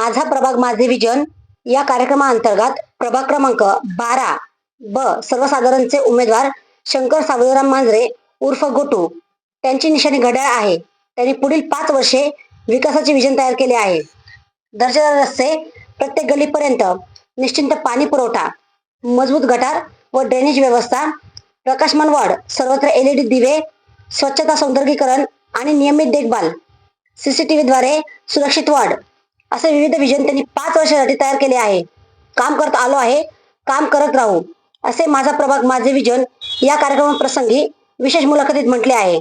माझा प्रभाग माझे विजन या कार्यक्रमाअंतर्गत प्रभाग क्रमांक 12 ब सर्वसाधारणचे उमेदवार शंकर सावळीराम मांजरे उर्फ गोटू त्यांची निशाणी घड्याळ आहे. त्यांनी पुढील 5 वर्षे विकासाचे विजन तयार केले आहे. दर्जेदार रस्ते, प्रत्येक गल्लीपर्यंत निश्चिंत पाणी पुरवठा, मजबूत गटार व ड्रेनेज व्यवस्था, प्रकाशमान वाढ, सर्वत्र LED दिवे, स्वच्छता सौंदर्यीकरण आणि नियमित देखभाल, CCTVद्वारे सुरक्षित वाढ असे विविध विजन त्यांनी 5 वर्षासाठी तयार केले आहे. काम करत आलो आहे, काम करत राहू असे माझा प्रभाग माझे विजन या कार्यक्रमाप्रसंगी विशेष मुलाखतीत म्हटले आहे.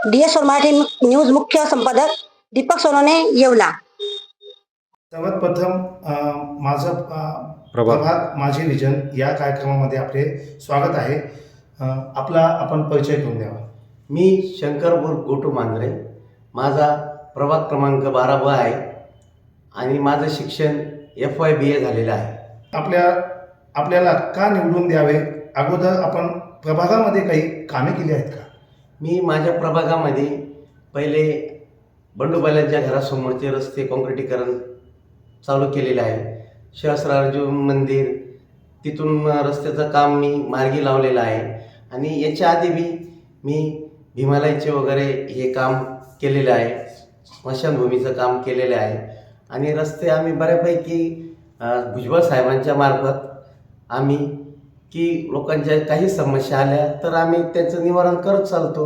DS मराठी न्यूज मुख्य संपादक दीपक सोनवणे येवला. सर्वात प्रथम माझं प्रभाग माझे विजन या कार्यक्रमामध्ये आपले स्वागत आहे. आपण परिचय करून द्यावा. मी शंकर गोटू मांजरे, माझा प्रभाग क्रमांक 12 ब आहे आणि माझं शिक्षण FY BA झालेलं आहे. आपल्याला का निवडून द्यावे, अगोदर आपण प्रभागामध्ये काही कामे केली आहेत का? मी माझ्या प्रभागामध्ये पहिले बंडूबालांच्या घरासमोरचे रस्ते काँक्रिटीकरण चालू केलेले आहे. सहस्रार्जुन मंदिर तिथून रस्त्याचं काम मी मार्गी लावलेलं आहे आणि याच्या आधी मी भीमालयचे वगैरे हे काम केलेलं आहे. स्मशानभूमीचं काम केलेलं आहे आणि रस्ते आम्ही बऱ्यापैकी भुजबळ साहेबांच्या मार्फत आम्ही की लोकांच्या काही समस्या आल्या तर आम्ही त्याचं निवारण करत चालतो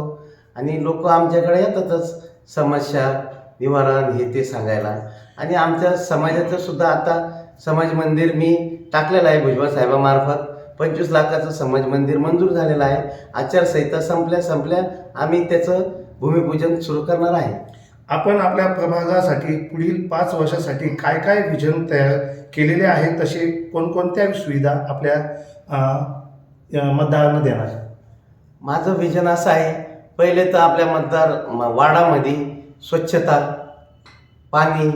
आणि लोक आमच्याकडे येतातच समस्या निवारण हे ते सांगायला. आणि आमच्या समाजाचं सुद्धा आता समाज मंदिर मी टाकलेलं आहे भुजबळ साहेबामार्फत. 25 लाखाचं समाज मंदिर मंजूर झालेलं आहे. आचारसंहिता संपल्या आम्ही त्याचं भूमिपूजन सुरू करणार आहे. आपण आपल्या प्रभागासाठी पुढील 5 वर्षासाठी काय काय विजन तयार केलेले आहे, तसे कोणकोणत्या सुविधा आपल्या मतदारांना देणार? माझं विजन असं आहे, पहिले तर आपल्या वाडामध्ये स्वच्छता, पाणी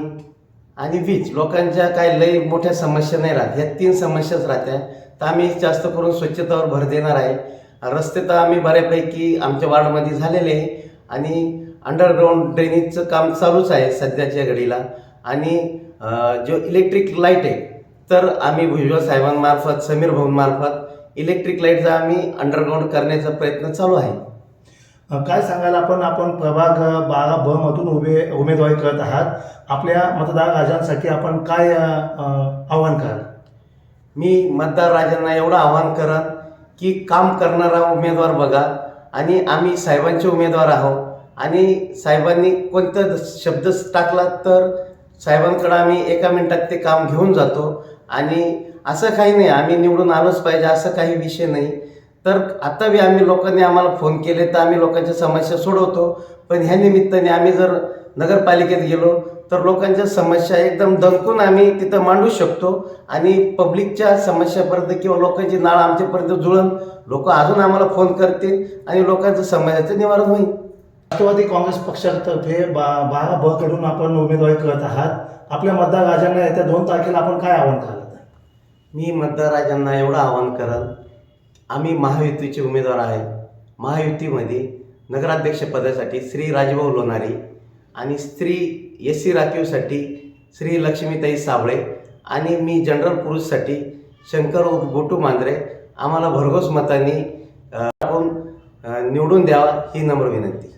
आणि वीज, लोकांच्या काही लई मोठ्या समस्या नाही राहत. ह्या 3 समस्याच राहत्या. तर आम्ही जास्त करून स्वच्छतेवर भर देणार आहे. रस्ते तर आम्ही बऱ्यापैकी आमच्या वार्डमध्ये झालेले आहे आणि अंडरग्राऊंड ड्रेनेजचं काम चालूच आहे सध्याच्या घडीला. आणि जो इलेक्ट्रिक लाईट आहे तर आम्ही भुजबळ साहेबांमार्फत, समीर भाऊंमार्फत इलेक्ट्रिक लाईटचा आम्ही अंडरग्राऊंड करण्याचा प्रयत्न चालू आहे. काय सांगाल आपण प्रभाग 12 ब मधून उमेदवारी करत आहात. आपल्या मतदार राजांसाठी आपण काय आव्हान कराल? मी मतदार राजांना एवढं आव्हान करत की काम करणारा उमेदवार बघा आणि आम्ही साहेबांचे उमेदवार आहोत आणि साहेबांनी कोणता शब्द टाकला तर साहेबांकडे आम्ही 1 मिनिटात ते काम घेऊन जातो. आणि असं काही नाही आम्ही निवडून आलोच पाहिजे असं काही विषय नाही. तर आता बी लोकांनी आम्हाला फोन केले तर आम्ही लोकांच्या समस्या सोडवतो. पण ह्या निमित्ताने आम्ही जर नगरपालिकेत गेलो तर लोकांच्या समस्या एकदम दणकून आम्ही तिथं मांडू शकतो आणि पब्लिकच्या समस्यापर्यंत किंवा लोकांची नाळ आमच्यापर्यंत जुळून लोक अजून आम्हाला फोन करतील आणि लोकांचं समस्याचं निवारण होईल. राष्ट्रवादी काँग्रेस पक्षातर्फे 12 ब कडून आपण उमेदवारी करत आहात. आपल्या मतदार राजांना येत्या 2 तारखेला आपण काय आव्हान कराल? मी मतदार राजांना एवढं आव्हान कराल, आम्ही महायुतीचे उमेदवार आहे. महायुतीमध्ये नगराध्यक्षपदासाठी श्री राजभाऊ लोणारी आणि स्त्री SC राखीवसाठी श्री लक्ष्मीताई साबळे आणि मी जनरल पुरुषसाठी शंकर गोटू मांजरे. आम्हाला भरघोस मतांनी निवडून द्यावा ही नम्र विनंती.